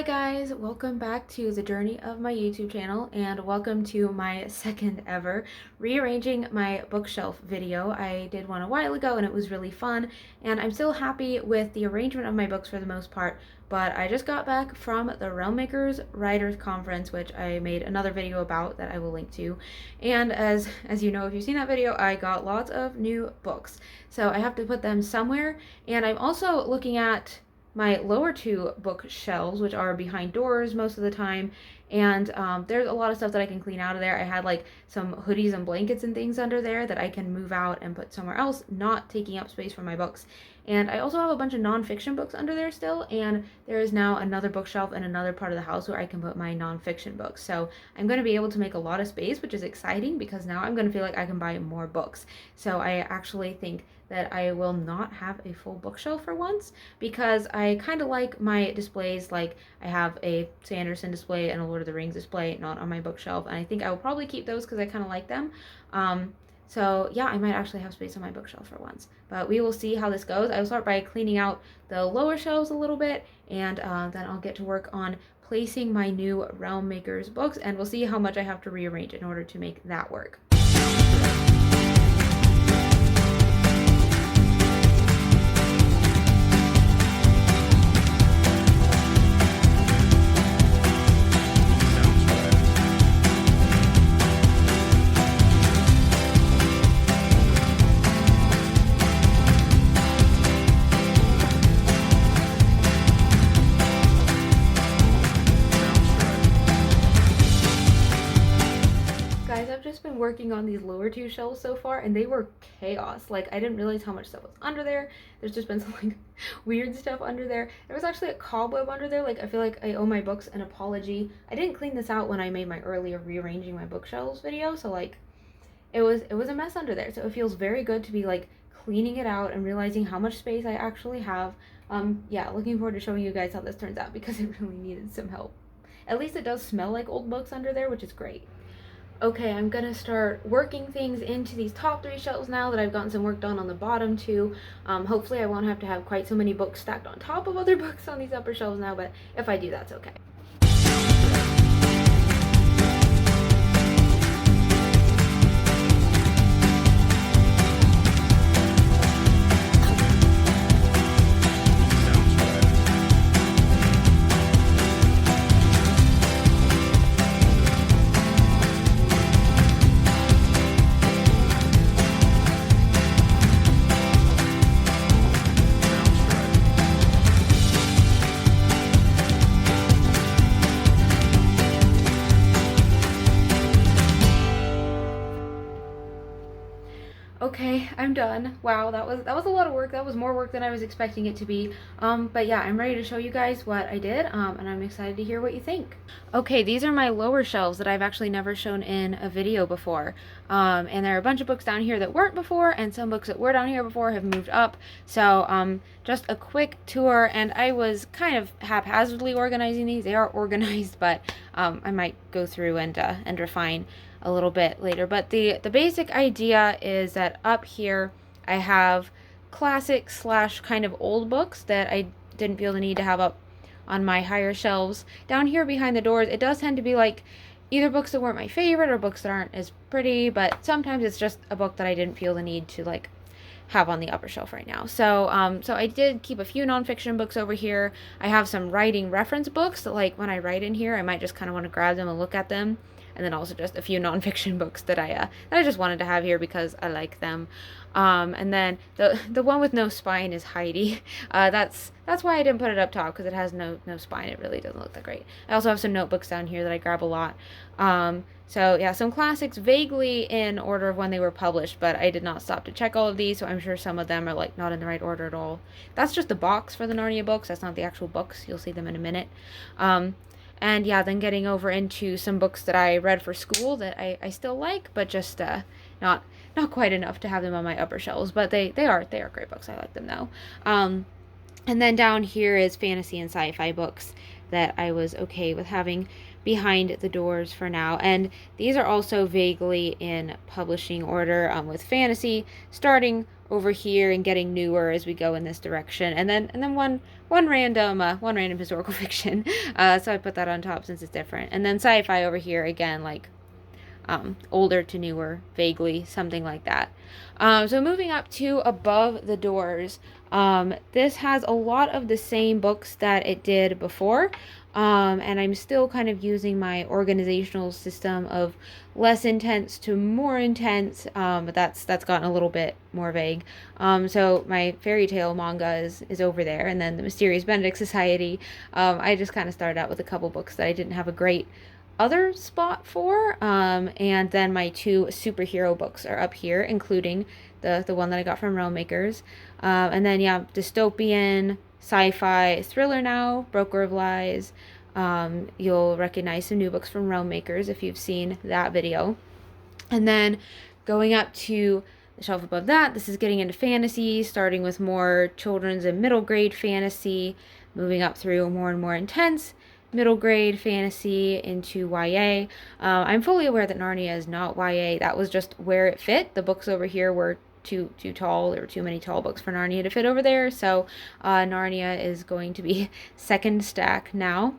guys, welcome back to the journey of my YouTube channel and welcome to my second ever rearranging my bookshelf video. I did one a while ago and it was really fun, and I'm still happy with the arrangement of my books for the most part, but I just got back from the Realmmakers Writers Conference, which I made another video about that I will link to. And as you know, if you've seen that video, I got lots of new books. So I have to put them somewhere, and I'm also looking at my lower two bookshelves, which are behind doors most of the time, and there's a lot of stuff that I can clean out of there. I had like some hoodies and blankets and things under there that I can move out and put somewhere else, not taking up space for my books. And I also have a bunch of nonfiction books under there still, and there is now another bookshelf in another part of the house where I can put my nonfiction books. So I'm going to be able to make a lot of space, which is exciting because now I'm going to feel like I can buy more books. So I actually think that I will not have a full bookshelf for once, because I kind of like my displays. Like, I have a Sanderson display and a Lord of the Rings display not on my bookshelf, and I think I will probably keep those because I kind of like them. So yeah, I might actually have space on my bookshelf for once, but we will see how this goes. I will start by cleaning out the lower shelves a little bit, and then I'll get to work on placing my new Realmmakers books, and we'll see how much I have to rearrange in order to make that work. I've just been working on these lower two shelves so far, and they were chaos. Like, I didn't realize how much stuff was under there. There's just been some like weird stuff under there. There was actually a cobweb under there. Like, I feel like I owe my books an apology. I didn't clean this out when I made my earlier rearranging my bookshelves video, so like it was a mess under there. So it feels very good to be like cleaning it out and realizing how much space I actually have. Yeah, looking forward to showing you guys how this turns out because it really needed some help. At least it does smell like old books under there, which is great. Okay, I'm gonna start working things into these top three shelves now that I've gotten some work done on the bottom two. Hopefully I won't have to have quite so many books stacked on top of other books on these upper shelves now, but if I do, that's okay. Okay, I'm done. Wow, that was a lot of work. That was more work than I was expecting it to be. But yeah, I'm ready to show you guys what I did, and I'm excited to hear what you think. Okay, these are my lower shelves that I've actually never shown in a video before. And there are a bunch of books down here that weren't before, and some books that were down here before have moved up. So just a quick tour, and I was kind of haphazardly organizing these. They are organized, but I might go through and refine a little bit later. But the basic idea is that up here I have classic slash kind of old books that I didn't feel the need to have up on my higher shelves. Down here behind the doors, it does tend to be like either books that weren't my favorite or books that aren't as pretty, but sometimes it's just a book that I didn't feel the need to like have on the upper shelf right now. So so I did keep a few nonfiction books over here. I have some writing reference books that, like, when I write in here, I might just kind of want to grab them and look at them. And then also just a few nonfiction books that I just wanted to have here because I like them. And then the one with no spine is Heidi. That's why I didn't put it up top, because it has no spine. It really doesn't look that great. I also have some notebooks down here that I grab a lot. So yeah, some classics vaguely in order of when they were published, but I did not stop to check all of these, so I'm sure some of them are like not in the right order at all. That's just the box for the Narnia books. That's not the actual books. You'll see them in a minute. And yeah, then getting over into some books that I read for school that I still like, but just not quite enough to have them on my upper shelves. But they are great books. I like them though. And then down here is fantasy and sci-fi books that I was okay with having behind the doors for now. And these are also vaguely in publishing order, with fantasy starting over here and getting newer as we go in this direction, and then one random historical fiction. So I put that on top since it's different, and then sci-fi over here again, like older to newer, vaguely, something like that. So moving up to above the doors, this has a lot of the same books that it did before, and I'm still kind of using my organizational system of less intense to more intense, but that's gotten a little bit more vague. So my fairy tale manga is over there, and then the Mysterious Benedict Society. I just kind of started out with a couple books that I didn't have a great other spot for, and then my two superhero books are up here, including the one that I got from Realm Makers, and then yeah, dystopian, sci-fi, thriller now, Broker of Lies. You'll recognize some new books from Realm Makers if you've seen that video. And then going up to the shelf above that, this is getting into fantasy, starting with more children's and middle grade fantasy, moving up through more and more intense middle grade fantasy into YA. I'm fully aware that Narnia is not YA. That was just where it fit. The books over here were too tall. There were too many tall books for Narnia to fit over there. So Narnia is going to be second stack now.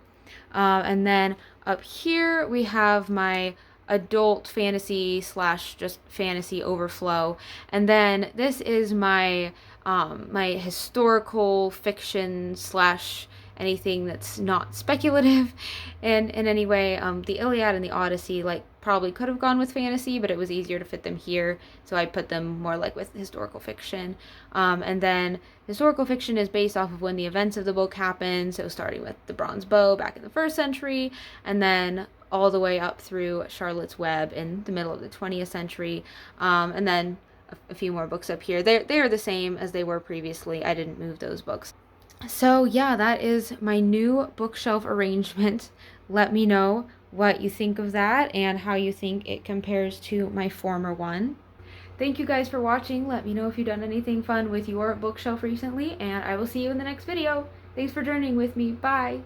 And then up here we have my adult fantasy slash just fantasy overflow. And then this is my my historical fiction slash anything that's not speculative in any way. The Iliad and the Odyssey like probably could have gone with fantasy, but it was easier to fit them here, so I put them more like with historical fiction. And then historical fiction is based off of when the events of the book happen, so starting with the Bronze Bow back in the 1st century, and then all the way up through Charlotte's Web in the middle of the 20th century, and then a few more books up here. They are the same as they were previously. I didn't move those books. So yeah, that is my new bookshelf arrangement. Let me know what you think of that and how you think it compares to my former one. Thank you guys for watching. Let me know if you've done anything fun with your bookshelf recently, and I will see you in the next video. Thanks for journeying with me. Bye!